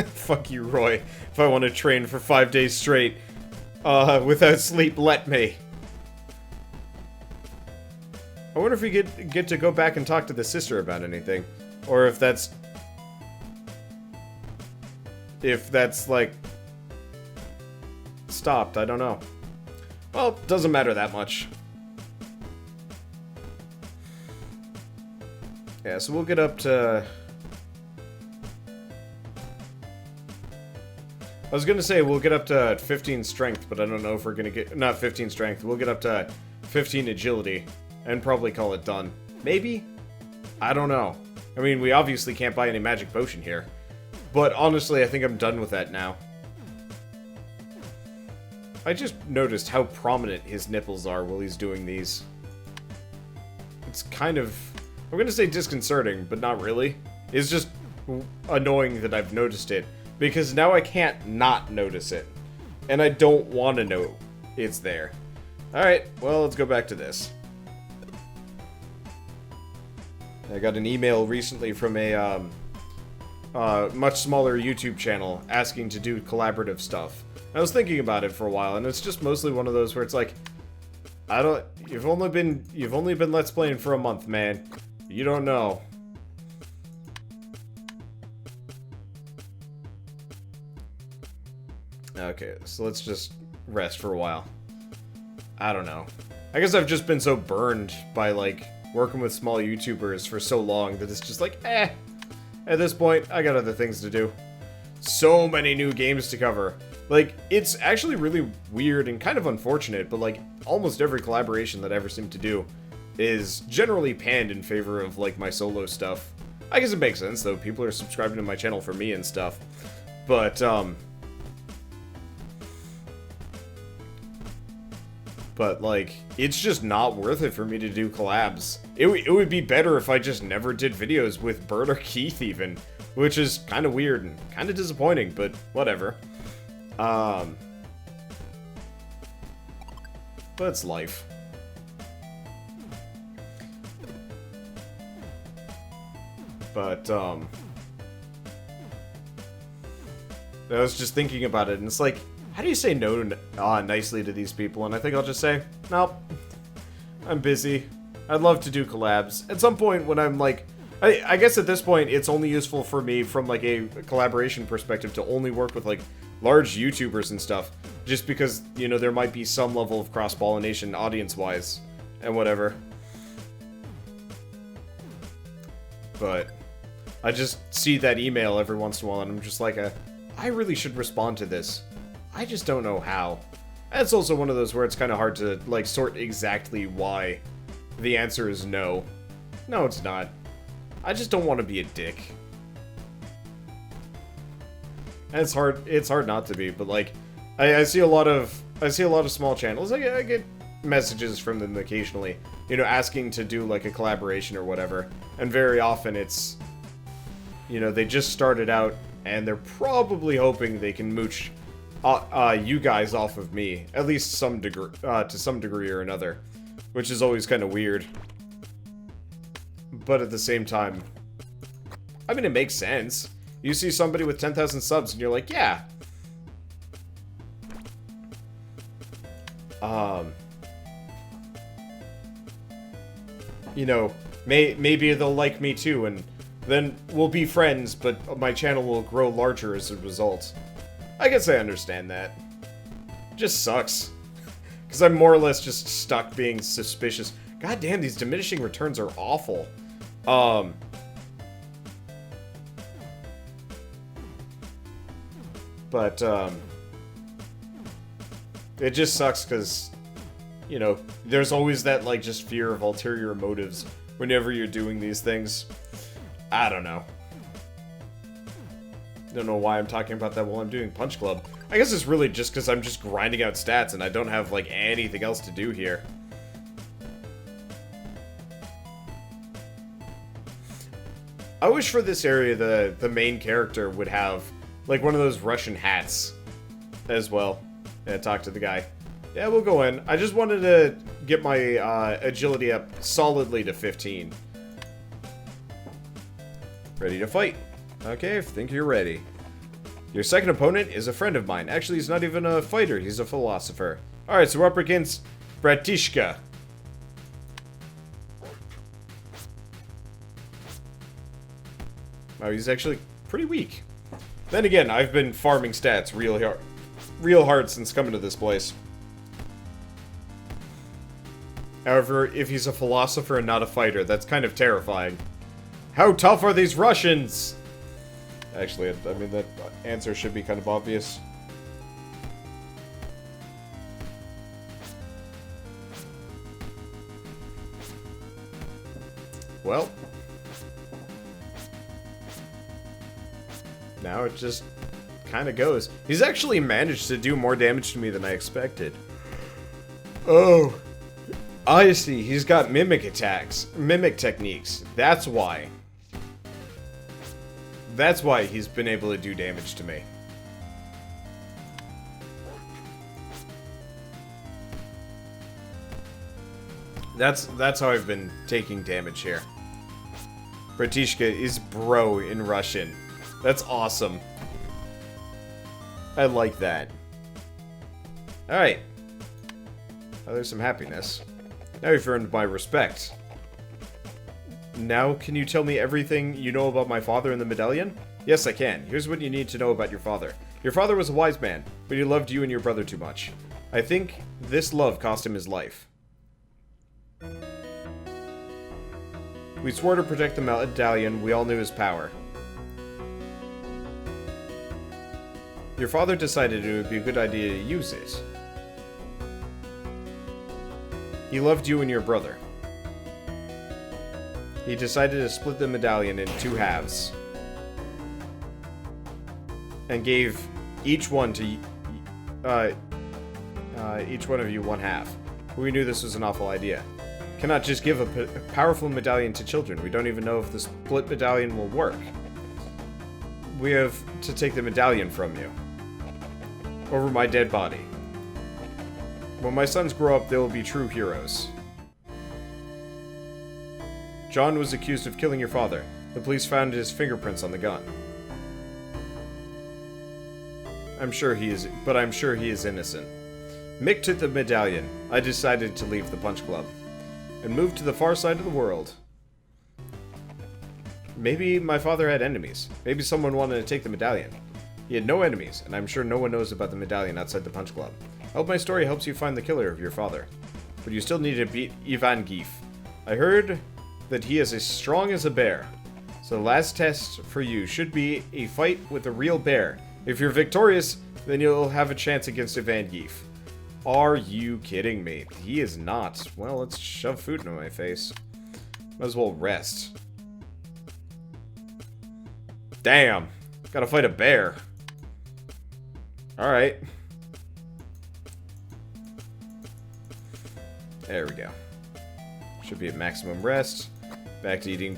Fuck you, Roy. If I want to train for 5 days straight, without sleep, let me. I wonder if we get to go back and talk to the sister about anything. Or if that's... like... stopped, I don't know. Well, doesn't matter that much. Yeah, so we'll get up to... I was gonna say we'll get up to 15 strength, but I don't know if we're gonna get... Not 15 strength, we'll get up to 15 agility. And probably call it done. Maybe? I don't know. I mean, we obviously can't buy any magic potion here. But honestly, I think I'm done with that now. I just noticed how prominent his nipples are while he's doing these. It's kind of... I'm gonna say disconcerting, but not really. It's just annoying that I've noticed it. Because now I can't not notice it. And I don't want to know it's there. Alright, well, let's go back to this. I got an email recently from a much smaller YouTube channel asking to do collaborative stuff. I was thinking about it for a while, and it's just mostly one of those where it's like, you've only been Let's Playing for a month, man. You don't know. Okay, so let's just rest for a while. I don't know. I guess I've just been so burned by, like, working with small YouTubers for so long that it's just like, eh. At this point, I got other things to do. So many new games to cover. Like, it's actually really weird and kind of unfortunate, but, like, almost every collaboration that I ever seem to do is generally panned in favor of, like, my solo stuff. I guess it makes sense, though. People are subscribing to my channel for me and stuff. But, like, it's just not worth it for me to do collabs. It would be better if I just never did videos with Bert or Keith, even. Which is kind of weird and kind of disappointing, but whatever. But it's life. But, I was just thinking about it, and it's like, how do you say no nicely to these people? And I think I'll just say, nope, I'm busy. I'd love to do collabs. At some point when I'm like, I guess at this point it's only useful for me from like a collaboration perspective to only work with like large YouTubers and stuff. Just because, you know, there might be some level of cross-pollination audience-wise and whatever. But I just see that email every once in a while and I'm just like, I really should respond to this. I just don't know how. That's also one of those where it's kind of hard to, like, sort exactly why the answer is no. No, it's not. I just don't want to be a dick. And it's hard not to be, but, like, I see a lot of small channels. I get messages from them occasionally, you know, asking to do, like, a collaboration or whatever. And very often it's, you know, they just started out and they're probably hoping they can mooch you guys off of me, at least to some degree or another, which is always kind of weird. But at the same time, I mean, it makes sense. You see somebody with 10,000 subs and you're like, yeah. You know, maybe they'll like me too, and then we'll be friends, but my channel will grow larger as a result. I guess I understand that. Just sucks. Because I'm more or less just stuck being suspicious. God damn, these diminishing returns are awful. But, it just sucks because, you know, there's always that, like, just fear of ulterior motives whenever you're doing these things. I don't know. Don't know why I'm talking about that while I'm doing Punch Club. I guess it's really just because I'm just grinding out stats and I don't have, like, anything else to do here. I wish for this area the main character would have, like, one of those Russian hats as well. Yeah, talk to the guy. Yeah, we'll go in. I just wanted to get my agility up solidly to 15. Ready to fight. Okay, I think you're ready. Your second opponent is a friend of mine. Actually, he's not even a fighter. He's a philosopher. Alright, so we're up against Bratishka. Oh, he's actually pretty weak. Then again, I've been farming stats real hard since coming to this place. However, if he's a philosopher and not a fighter, that's kind of terrifying. How tough are these Russians? Actually, I mean, that answer should be kind of obvious. Well. Now it just kind of goes. He's actually managed to do more damage to me than I expected. Oh. I see. He's got mimic attacks. Mimic techniques. That's why. That's why he's been able to do damage to me. That's how I've been taking damage here. Bratishka is bro in Russian. That's awesome. I like that. Alright. Oh, there's some happiness. Now you've earned my respect. Now, can you tell me everything you know about my father and the medallion? Yes, I can. Here's what you need to know about your father. Your father was a wise man, but he loved you and your brother too much. I think this love cost him his life. We swore to protect the medallion. We all knew his power. Your father decided it would be a good idea to use it. He loved you and your brother. He decided to split the medallion in 2 halves. And gave each one to each one of you 1 half. We knew this was an awful idea. Cannot just give a powerful medallion to children. We don't even know if the split medallion will work. We have to take the medallion from you. Over my dead body. When my sons grow up, they will be true heroes. John was accused of killing your father. The police found his fingerprints on the gun. I'm sure he is innocent. Mick took the medallion. I decided to leave the Punch Club. And move to the far side of the world. Maybe my father had enemies. Maybe someone wanted to take the medallion. He had no enemies, and I'm sure no one knows about the medallion outside the Punch Club. I hope my story helps you find the killer of your father. But you still need to beat Ivan Keef. I heard that he is as strong as a bear. So the last test for you should be a fight with a real bear. If you're victorious, then you'll have a chance against Ivan Keef. Are you kidding me? He is not. Well, let's shove food into my face. Might as well rest. Damn. Gotta fight a bear. Alright. There we go. Should be at maximum rest. Back to eating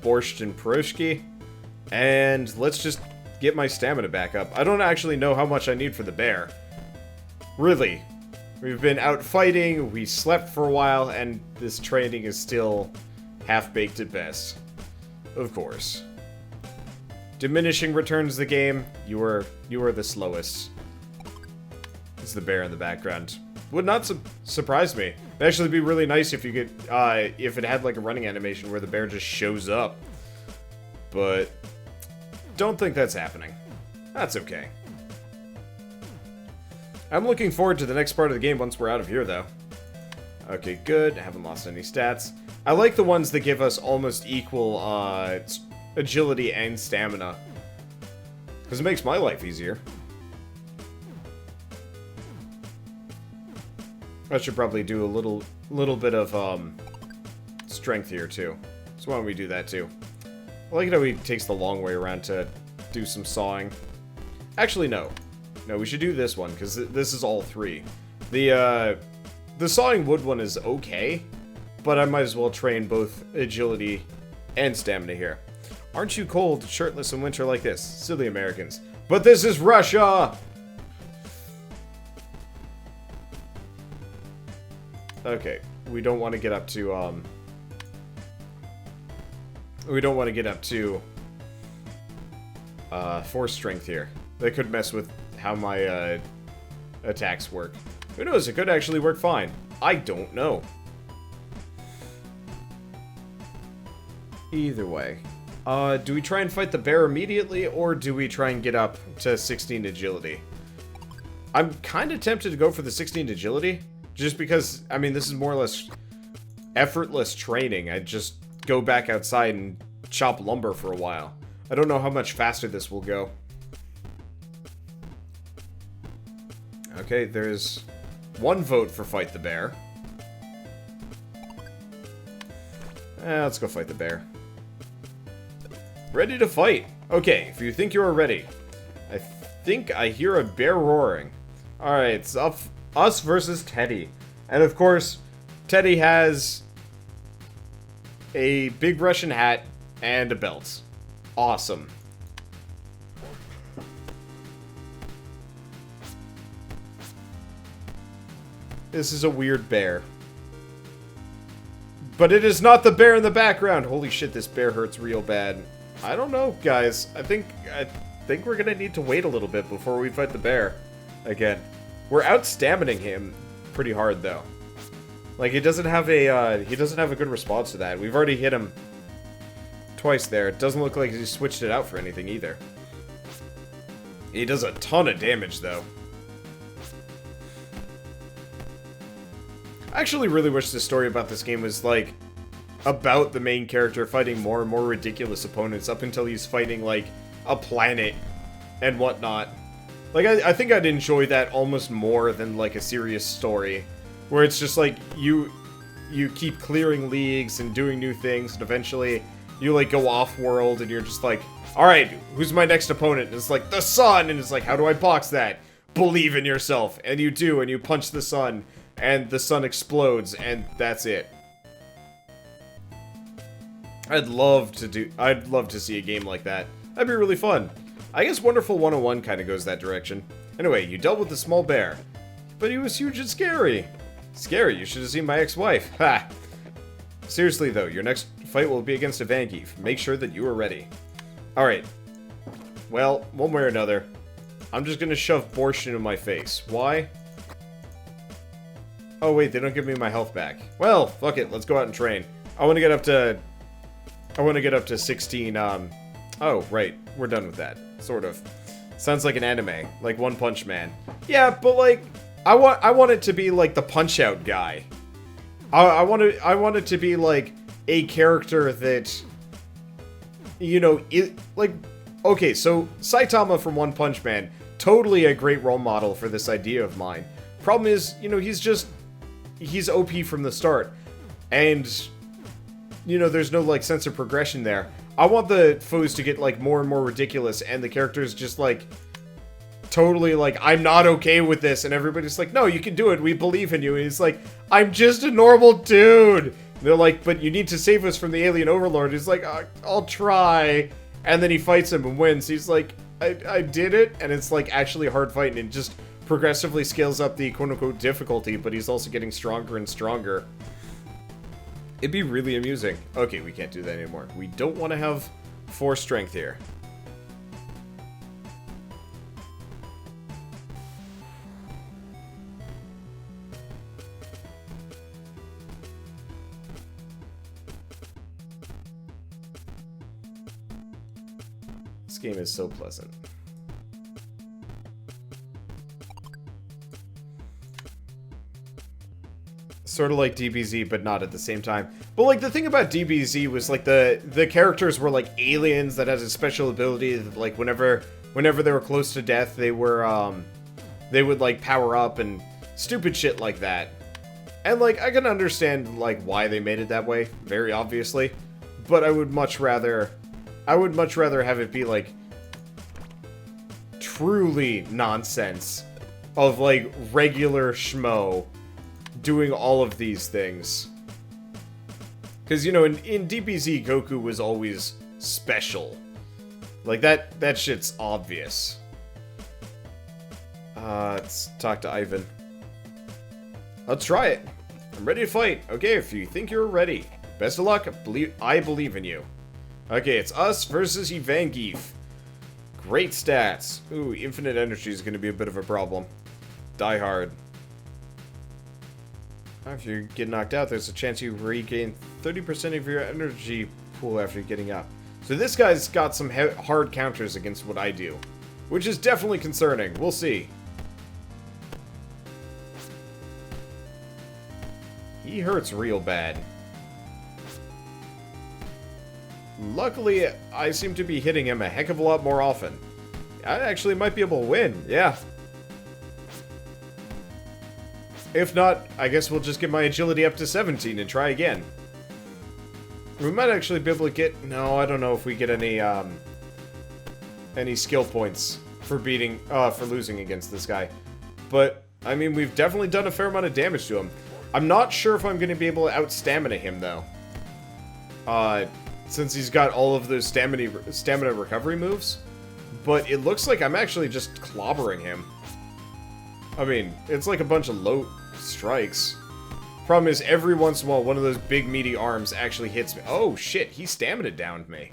borscht and pierogi. And let's just get my stamina back up. I don't actually know how much I need for the bear. Really. We've been out fighting, we slept for a while, and this training is still half-baked at best. Of course. Diminishing returns the game. You are the slowest. It's the bear in the background. Would not surprise me. It'd actually be really nice if you could, if it had like a running animation where the bear just shows up. But don't think that's happening. That's okay. I'm looking forward to the next part of the game once we're out of here, though. Okay, good. I haven't lost any stats. I like the ones that give us almost equal, agility and stamina. Because it makes my life easier. I should probably do a little bit of, strength here, too. So why don't we do that, too? I like how he takes the long way around to do some sawing. Actually, no. No, we should do this one, because this is all 3. The sawing wood one is okay, but I might as well train both agility and stamina here. Aren't you cold, shirtless in winter like this? Silly Americans. But this is Russia! Okay, we don't want to get up to, we don't want to get up to, force strength here. That could mess with how my attacks work. Who knows? It could actually work fine. I don't know. Either way. Do we try and fight the bear immediately, or do we try and get up to 16 agility? I'm kind of tempted to go for the 16 agility, just because, I mean, this is more or less effortless training. I just go back outside and chop lumber for a while. I don't know how much faster this will go. Okay, there's one vote for fight the bear. Let's go fight the bear. Ready to fight. Okay, if you think you are ready. I think I hear a bear roaring. Alright, it's us versus Teddy. And of course, Teddy has a big Russian hat and a belt. Awesome. This is a weird bear. But it is not the bear in the background. Holy shit, this bear hurts real bad. I don't know, guys. I think we're gonna need to wait a little bit before we fight the bear again. We're out-staminaing him pretty hard, though. Like, he doesn't have a good response to that. We've already hit him twice there. It doesn't look like he switched it out for anything either. He does a ton of damage, though. I actually really wish the story about this game was, like, about the main character fighting more and more ridiculous opponents up until he's fighting, like, a planet and whatnot. Like, I think I'd enjoy that almost more than, like, a serious story. Where it's just, like, you keep clearing leagues and doing new things, and eventually you, like, go off-world, and you're just like, alright, who's my next opponent? And it's like, the sun! And it's like, how do I box that? Believe in yourself. And you do, and you punch the sun, and the sun explodes, and that's it. I'd love to see a game like that. That'd be really fun. I guess Wonderful 101 kind of goes that direction. Anyway, you dealt with the small bear. But he was huge and scary. Scary? You should have seen my ex-wife. Ha! Seriously though, your next fight will be against a Keef. Make sure that you are ready. Alright. Well, one way or another, I'm just gonna shove borscht into my face. Why? Oh wait, they don't give me my health back. Well, fuck it, let's go out and train. I want to get up to 16, oh, right, we're done with that. Sort of. Sounds like an anime, like One Punch Man. Yeah, but like, I want it to be like the Punch-Out guy. I want it to be like a character that, you know, okay, so Saitama from One Punch Man, totally a great role model for this idea of mine. Problem is, you know, he's OP from the start, and, you know, there's no, like, sense of progression there. I want the foes to get, like, more and more ridiculous, and the characters just, like, totally, like, I'm not okay with this, and everybody's like, no, you can do it, we believe in you, and he's like, I'm just a normal dude! And they're like, but you need to save us from the alien overlord. He's like, I'll try, and then he fights him and wins. He's like, I did it, and it's, like, actually hard fighting, and just progressively scales up the quote-unquote difficulty, but he's also getting stronger and stronger. It'd be really amusing. Okay, we can't do that anymore. We don't want to have 4 strength here. This game is so pleasant. Sort of like DBZ, but not at the same time. But, like, the thing about DBZ was, like, the characters were, like, aliens that had a special ability that, like, whenever they were close to death, they would, like, power up and stupid shit like that. And, like, I can understand, like, why they made it that way, very obviously. But I would much rather have it be, like, truly nonsense of, like, regular schmo doing all of these things. Because, you know, in DBZ, Goku was always special. Like, that shit's obvious. Let's talk to Ivan. Let's try it. I'm ready to fight. Okay, if you think you're ready. Best of luck. I believe in you. Okay, it's us versus Keef. Great stats. Ooh, infinite energy is going to be a bit of a problem. Die hard. If you get knocked out, there's a chance you regain 30% of your energy pool after getting up. So this guy's got some hard counters against what I do, which is definitely concerning. We'll see. He hurts real bad. Luckily, I seem to be hitting him a heck of a lot more often. I actually might be able to win, yeah. If not, I guess we'll just get my agility up to 17 and try again. We might actually be able to get... No, I don't know if we get any skill points for losing against this guy. But, I mean, we've definitely done a fair amount of damage to him. I'm not sure if I'm going to be able to out-stamina him, though. Since he's got all of those stamina recovery moves. But it looks like I'm actually just clobbering him. I mean, it's like a bunch of low strikes. Problem is, every once in a while, one of those big meaty arms actually hits me. Oh, shit, he stamina downed me.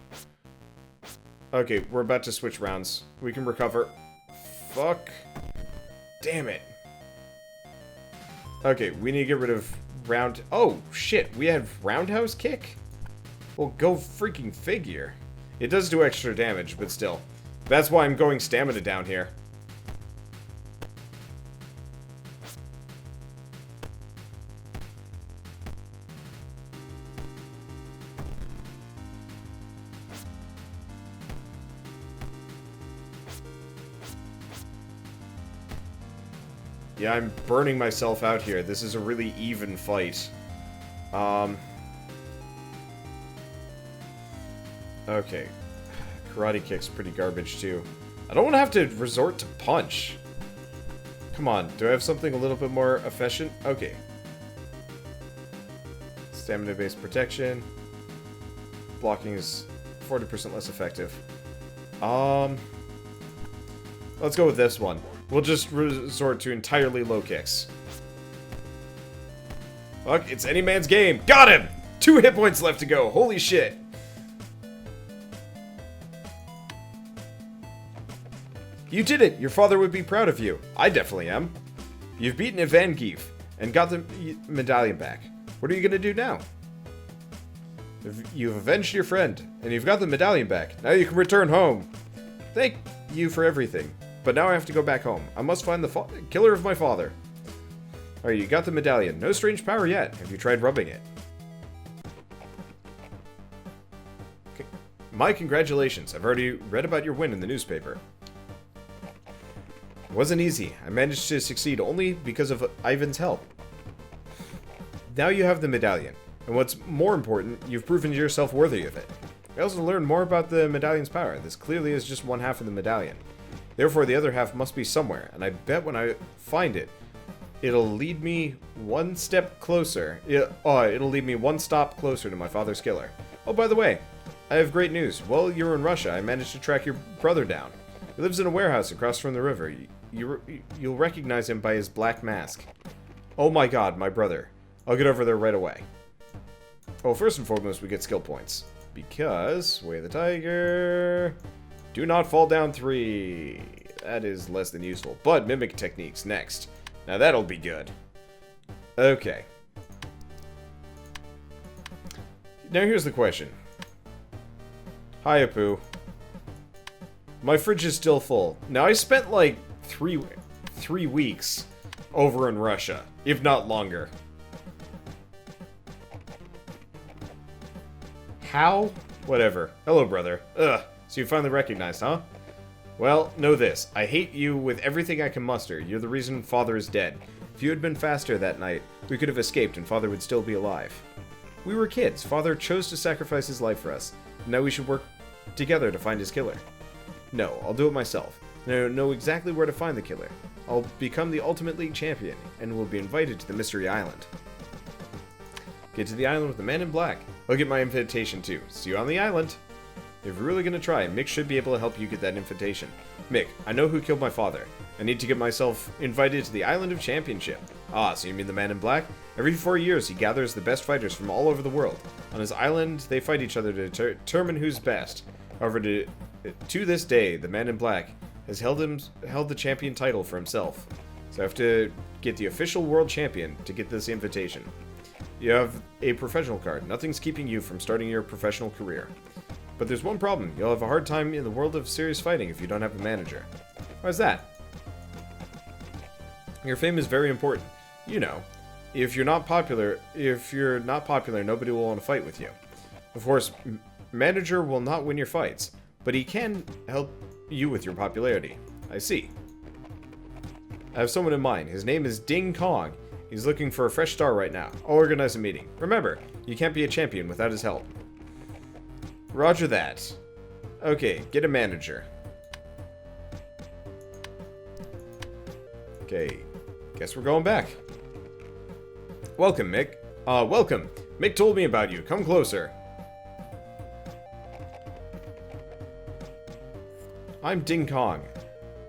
Okay, we're about to switch rounds. We can recover. Fuck. Damn it. Okay, we need to get rid of round... Oh, shit, we have roundhouse kick? Well, go freaking figure. It does do extra damage, but still. That's why I'm going stamina down here. Yeah, I'm burning myself out here. This is a really even fight. Okay. Karate kick's pretty garbage, too. I don't want to have to resort to punch. Come on, do I have something a little bit more efficient? Okay. Stamina-based protection. Blocking is 40% less effective. Let's go with this one. We'll just resort to entirely low kicks. Fuck, it's any man's game. Got him! 2 hit points left to go. Holy shit. You did it! Your father would be proud of you. I definitely am. You've beaten Ivan Keef and got the medallion back. What are you gonna do now? You've avenged your friend, and you've got the medallion back. Now you can return home. Thank you for everything. But now I have to go back home. I must find the killer of my father. Alright, you got the medallion. No strange power yet. Have you tried rubbing it? Okay. My congratulations. I've already read about your win in the newspaper. It wasn't easy. I managed to succeed only because of Ivan's help. Now you have the medallion. And what's more important, you've proven yourself worthy of it. I also learned more about the medallion's power. This clearly is just one half of the medallion. Therefore, the other half must be somewhere, and I bet when I find it, it'll lead me one step closer. It'll lead me one stop closer to my father's killer. Oh, by the way, I have great news. While you're in Russia, I managed to track your brother down. He lives in a warehouse across from the river. You'll recognize him by his black mask. Oh my god, my brother. I'll get over there right away. Oh, first and foremost, we get skill points. Because, Way of the Tiger... Do not fall down 3. That is less than useful. But mimic techniques next. Now that'll be good. Okay. Now here's the question. Hi, Apu. My fridge is still full. Now I spent like three weeks over in Russia, if not longer. How? Whatever. Hello, brother. Ugh. So you finally recognized, huh? Well, know this. I hate you with everything I can muster. You're the reason Father is dead. If you had been faster that night, we could have escaped and Father would still be alive. We were kids. Father chose to sacrifice his life for us. Now we should work together to find his killer. No, I'll do it myself. I know exactly where to find the killer. I'll become the Ultimate League champion, and will be invited to the Mystery Island. Get to the island with the man in black. I'll get my invitation too. See you on the island. If you're really gonna try, Mick should be able to help you get that invitation. Mick, I know who killed my father. I need to get myself invited to the Island of Championship. Ah, so you mean the man in black? Every 4 years, he gathers the best fighters from all over the world. On his island, they fight each other to determine who's best. However, to To this day, the man in black has held the champion title for himself. So I have to get the official world champion to get this invitation. You have a professional card. Nothing's keeping you from starting your professional career. But there's one problem. You'll have a hard time in the world of serious fighting if you don't have a manager. Why's that? Your fame is very important. You know, if you're not popular, nobody will want to fight with you. Of course, manager will not win your fights, but he can help you with your popularity. I see. I have someone in mind. His name is Ding Kong. He's looking for a fresh star right now. I'll organize a meeting. Remember, you can't be a champion without his help. Roger that. Okay, get a manager. Okay, guess we're going back. Welcome, Mick. Welcome. Mick told me about you. Come closer. I'm Ding Kong.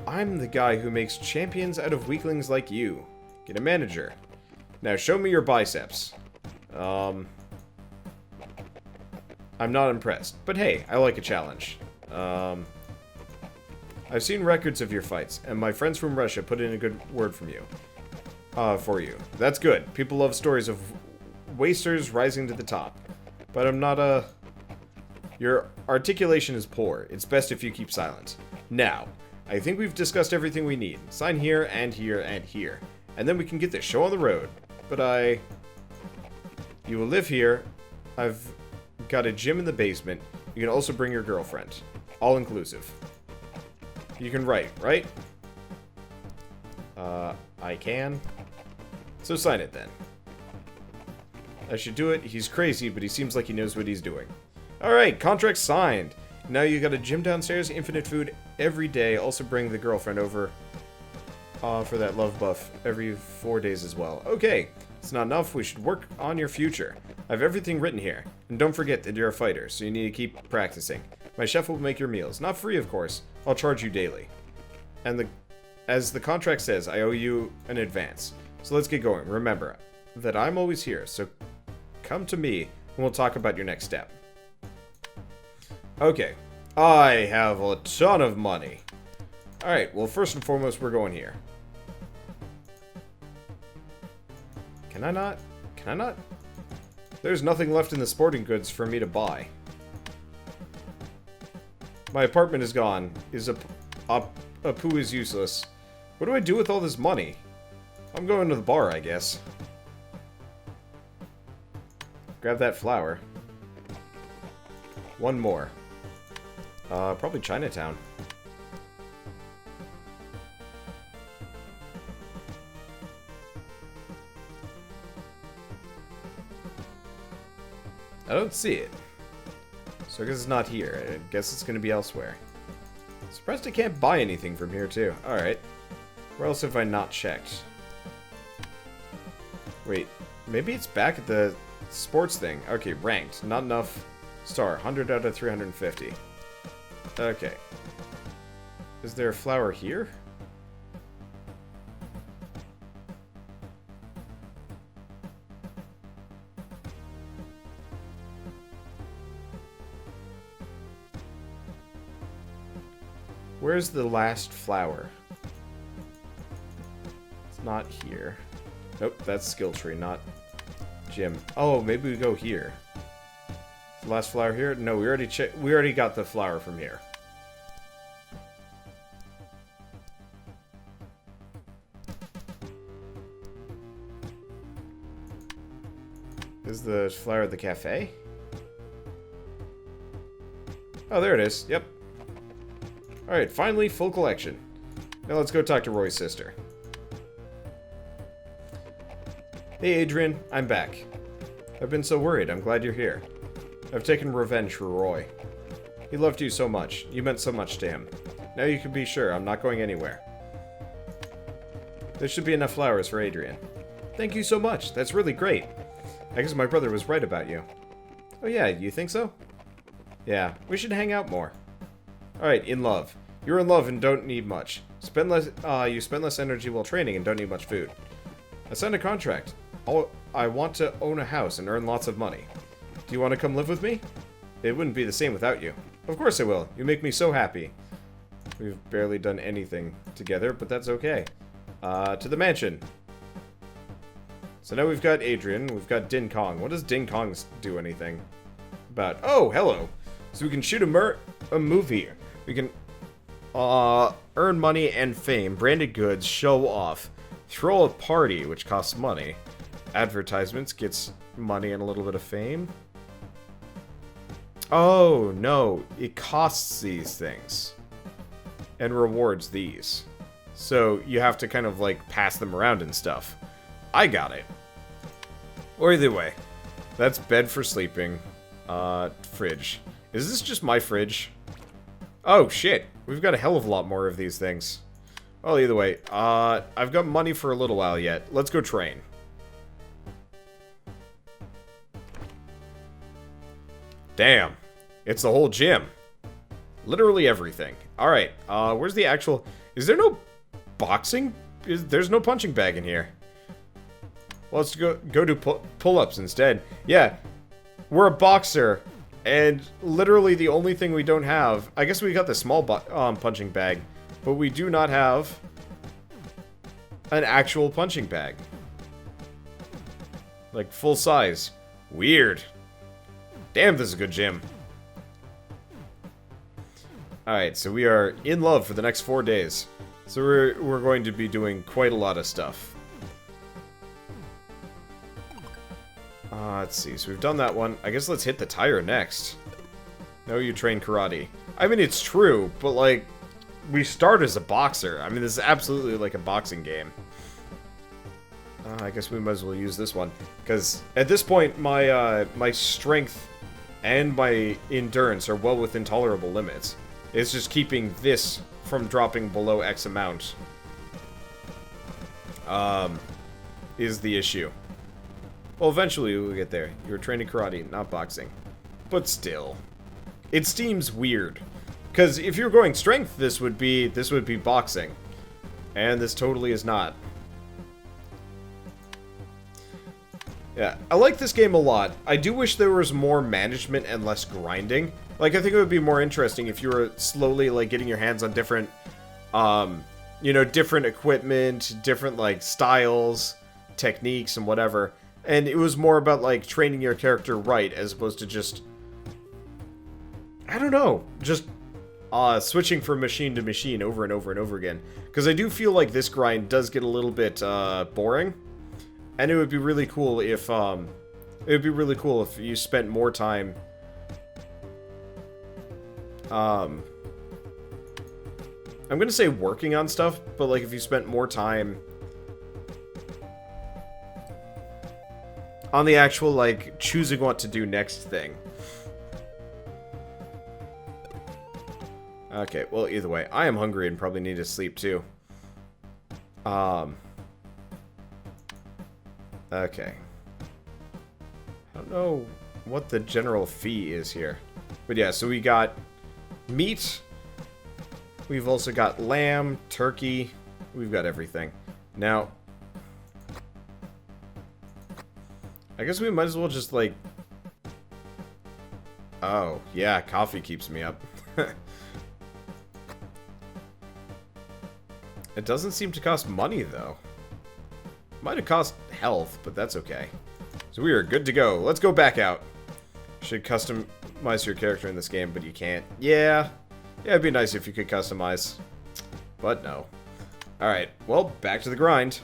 I'm the guy who makes champions out of weaklings like you. Get a manager. Now show me your biceps. I'm not impressed. But hey, I like a challenge. I've seen records of your fights, and my friends from Russia put in a good word from you. For you. That's good. People love stories of wasters rising to the top. But I'm not a... Your articulation is poor. It's best if you keep silent. Now, I think we've discussed everything we need. Sign here, and here, and here. And then we can get this show on the road. But You will live here. I've got a gym in the basement. You can also bring your girlfriend. All inclusive. You can write, right? I can. So sign it then. I should do it. He's crazy, but he seems like he knows what he's doing. Alright, contract signed. Now you got a gym downstairs, infinite food every day. Also bring the girlfriend over for that love buff every 4 days as well. Okay, it's not enough. We should work on your future. I have everything written here. And don't forget that you're a fighter, so you need to keep practicing. My chef will make your meals. Not free, of course. I'll charge you daily. And as the contract says, I owe you an advance. So let's get going. Remember that I'm always here, so come to me and we'll talk about your next step. Okay. I have a ton of money. Alright, well, first and foremost, we're going here. Can I not? Can I not? There's nothing left in the sporting goods for me to buy. My apartment is gone. A poo is useless. What do I do with all this money? I'm going to the bar, I guess. Grab that flower. One more. Probably Chinatown. I don't see it. So I guess it's not here. I guess it's going to be elsewhere. Surprised I can't buy anything from here, too. Alright. Where else have I not checked? Wait. Maybe it's back at the sports thing. Okay, ranked. Not enough. Star. 100 out of 350. Okay. Is there a flower here? Where's the last flower? It's not here. Nope, that's skill tree, not gym. Oh, maybe we go here. The last flower here? No, we already got the flower from here. Is the flower at the cafe? Oh, there it is. Yep. Alright, finally, full collection. Now let's go talk to Roy's sister. Hey, Adrian. I'm back. I've been so worried. I'm glad you're here. I've taken revenge for Roy. He loved you so much. You meant so much to him. Now you can be sure I'm not going anywhere. There should be enough flowers for Adrian. Thank you so much. That's really great. I guess my brother was right about you. Oh yeah, you think so? Yeah, we should hang out more. Alright, in love. You're in love and don't need much. You spend less energy while training and don't need much food. I signed a contract. I want to own a house and earn lots of money. Do you want to come live with me? It wouldn't be the same without you. Of course I will. You make me so happy. We've barely done anything together, but that's okay. To the mansion. So now we've got Adrian, we've got Din Kong. What does Din Kong do anything about? Oh, hello. So we can shoot a movie. We can earn money and fame, branded goods, show off, throw a party, which costs money, advertisements, gets money and a little bit of fame. Oh, no, it costs these things and rewards these. So you have to kind of like pass them around and stuff. I got it. Or either way, that's bed for sleeping. Fridge. Is this just my fridge? Oh, shit. We've got a hell of a lot more of these things. Well, either way, I've got money for a little while yet. Let's go train. Damn. It's the whole gym. Literally everything. Alright, where's the actual... Is there no boxing? There's no punching bag in here. Well, let's go do pull-ups instead. Yeah, we're a boxer, and literally the only thing we don't have... I guess we got the small punching bag, but we do not have an actual punching bag. Like, full size. Weird. Damn, this is a good gym. Alright, so we are in love for the next 4 days. So we're going to be doing quite a lot of stuff. Let's see, so we've done that one. I guess let's hit the tire next. No, you train karate. I mean, it's true, but like, we start as a boxer. I mean, this is absolutely like a boxing game. I guess we might as well use this one. Because at this point, my my strength and my endurance are well within tolerable limits. It's just keeping this from dropping below X amount. Is the issue. Well, eventually we'll get there. You're training karate, not boxing. But still. It seems weird. Because if you're going strength, this would be boxing. And this totally is not. Yeah, I like this game a lot. I do wish there was more management and less grinding. Like, I think it would be more interesting if you were slowly, like, getting your hands on different, you know, different equipment, different, like, styles, techniques, and whatever. And it was more about, like, training your character right, as opposed to just... I don't know. Just, switching from machine to machine over and over and over again. Because I do feel like this grind does get a little bit, boring. And it would be really cool if, you spent more time... I'm gonna say working on stuff, but, like, if you spent more time... on the actual, like, choosing what to do next thing. Okay, well, either way, I am hungry and probably need to sleep, too. Okay. I don't know what the general fee is here. But yeah, so we got meat. We've also got lamb, turkey. We've got everything. Now... I guess we might as well just, like... Oh, yeah, coffee keeps me up. It doesn't seem to cost money, though. Might have cost health, but that's okay. So we are good to go. Let's go back out. Should customize your character in this game, but you can't. Yeah. Yeah, it'd be nice if you could customize. But no. Alright, well, back to the grind.